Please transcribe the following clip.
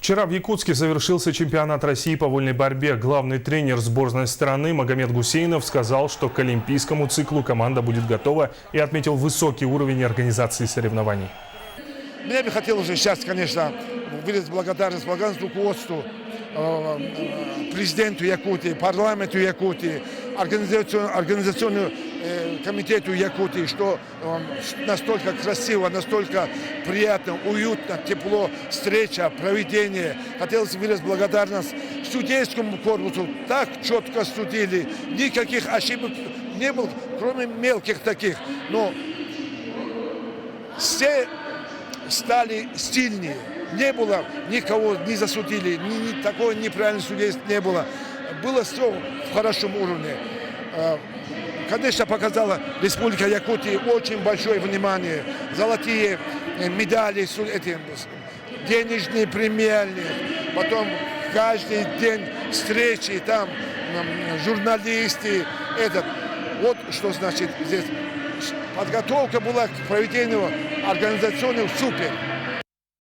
Вчера в Якутске завершился чемпионат России по вольной борьбе. Главный тренер сборной страны Магомед Гусейнов сказал, что к олимпийскому циклу команда будет готова и отметил высокий уровень организации соревнований. Мне бы хотелось сейчас, конечно, выразить благодарность руководству, президенту Якутии, парламенту Якутии, организационному комитету Якутии, что настолько красиво, настолько приятно, уютно, тепло, встреча, проведение. Хотелось выразить благодарность судейскому корпусу. Так четко судили, никаких ошибок не было, кроме мелких таких. Но все стали стильнее. Не было никого, не засудили, ни такого неправильного судейства не было. Было все в хорошем уровне. Конечно, показала Республика Якутия очень большое внимание. Золотые медали, денежные премиальные. Потом каждый день встречи, там журналисты. Вот что значит здесь. Подготовка была к проведению организационного супер.